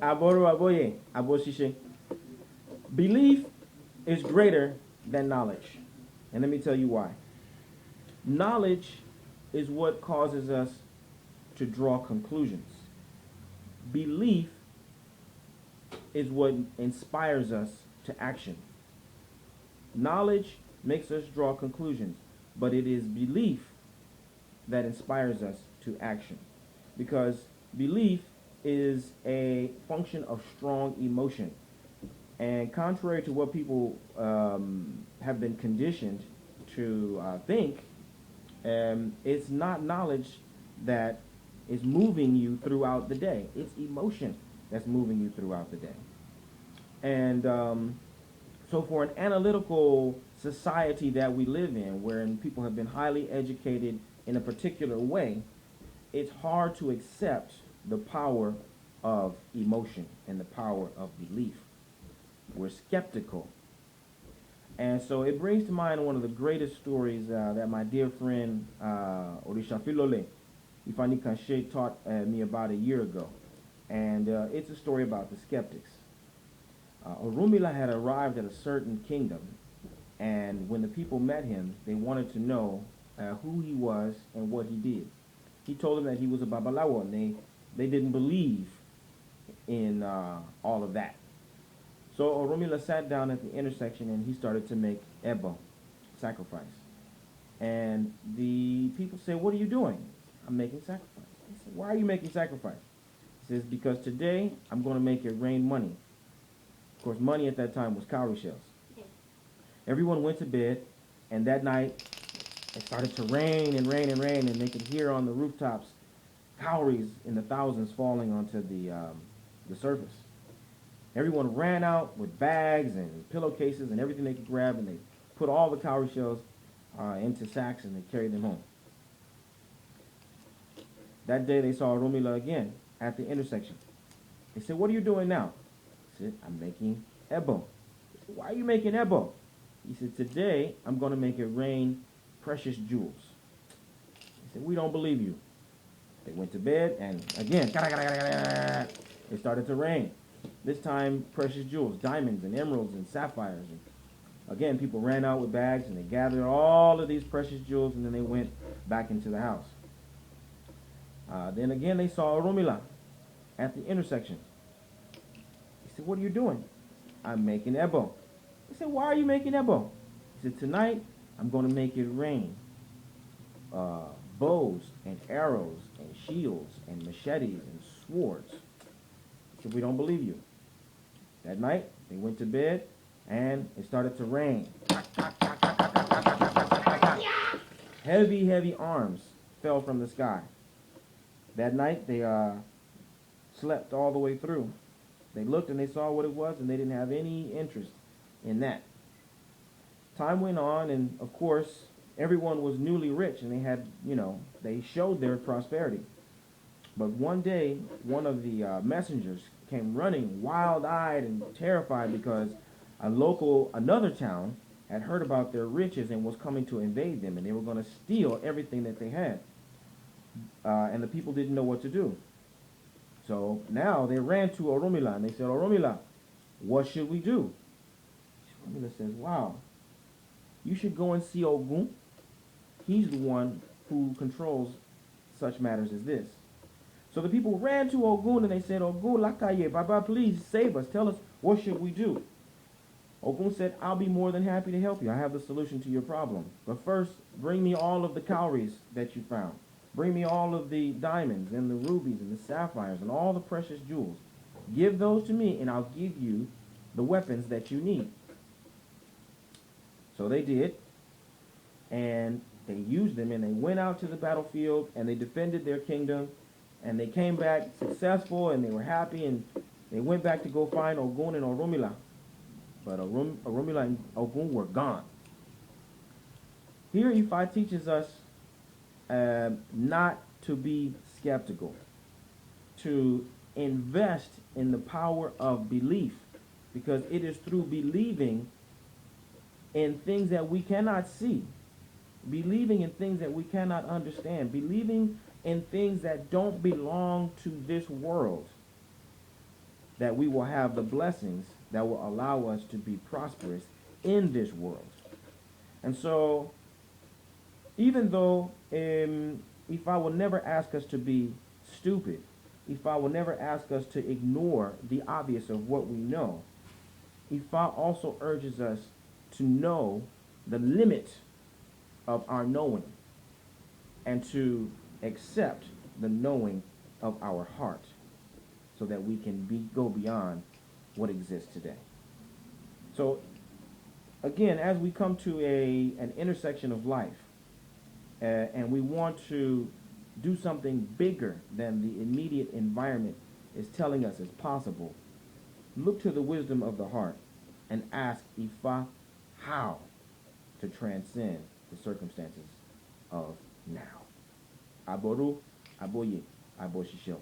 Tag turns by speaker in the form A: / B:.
A: Aboro aboye, aboshishe. Belief is greater than knowledge. And let me tell you why. Knowledge is what causes us to draw conclusions. Belief is what inspires us to action. Knowledge makes us draw conclusions, but it is belief that inspires us to action. Because belief is a function of strong emotion. And contrary to what people have been conditioned to think, it's not knowledge that is moving you throughout the day. It's emotion that's moving you throughout the day. And so for an analytical society that we live in, wherein people have been highly educated in a particular way, it's hard to accept the power of emotion and the power of belief. We're skeptical. And so it brings to mind one of the greatest stories that my dear friend Orisha Filole Ifani Kanche taught me about a year ago. And it's a story about the skeptics. Orunmila had arrived at a certain kingdom, and when the people met him, they wanted to know who he was and what he did. He told them that he was a Babalawo, and they didn't believe in all of that. So Orunmila sat down at the intersection and he started to make ebo, sacrifice. And the people said, "What are you doing?" "I'm making sacrifice." He said, "Why are you making sacrifice?" He says, "Because today I'm going to make it rain money." Of course, money at that time was cowrie shells. Everyone went to bed, and that night it started to rain and rain and rain, and they could hear on the rooftops cowries in the thousands falling onto the surface. Everyone ran out with bags and pillowcases and everything they could grab, and they put all the cowrie shells into sacks and they carried them home. That day they saw Orunmila again at the intersection. They said, "What are you doing now?" He said, "I'm making ebo." They said, "Why are you making ebo?" He said, "Today I'm going to make it rain precious jewels." He said, "We don't believe you." They went to bed, and again, it started to rain. This time, precious jewels, diamonds and emeralds and sapphires. And again, people ran out with bags, and they gathered all of these precious jewels, and then they went back into the house. Then again, they saw Orunmila at the intersection. He said, "What are you doing?" "I'm making ebo." He said, "Why are you making ebo?" He said, "Tonight, I'm going to make it rain bows and arrows and shields and machetes and swords." He said, "We don't believe you." That night, they went to bed, and it started to rain. Heavy, heavy arms fell from the sky. That night, they slept all the way through. They looked and they saw what it was, and they didn't have any interest in that. Time went on, and of course, everyone was newly rich, and they had, they showed their prosperity. But one day, one of the messengers came running, wild-eyed and terrified, because another town, had heard about their riches and was coming to invade them, and they were going to steal everything that they had. And the people didn't know what to do. So now they ran to Orunmila, and they said, "Orunmila, what should we do?" Orunmila says, "Wow, you should go and see Ogun. He's the one who controls such matters as this." So the people ran to Ogun and they said, "Ogun Lakaye, Baba, please save us. Tell us, what should we do?" Ogun said, "I'll be more than happy to help you. I have the solution to your problem. But first, bring me all of the cowries that you found. Bring me all of the diamonds and the rubies and the sapphires and all the precious jewels. Give those to me and I'll give you the weapons that you need." So they did, and they used them, and they went out to the battlefield, and they defended their kingdom, and they came back successful, and they were happy, and they went back to go find Ogun and Orunmila. But Orunmila and Ogun were gone. Here Ifa teaches us not to be skeptical, to invest in the power of belief, because it is through believing in things that we cannot see, believing in things that we cannot understand, believing in things that don't belong to this world, that we will have the blessings that will allow us to be prosperous in this world. And so, even though if I will never ask us to be stupid, if I will never ask us to ignore the obvious of what we know, Ifa also urges us to know the limit of our knowing and to accept the knowing of our heart so that we can go beyond what exists today. So again, as we come to an intersection of life, and we want to do something bigger than the immediate environment is telling us is possible, look to the wisdom of the heart and ask Ifa how to transcend the circumstances of now. Aboru, Aboye, Aboshisho.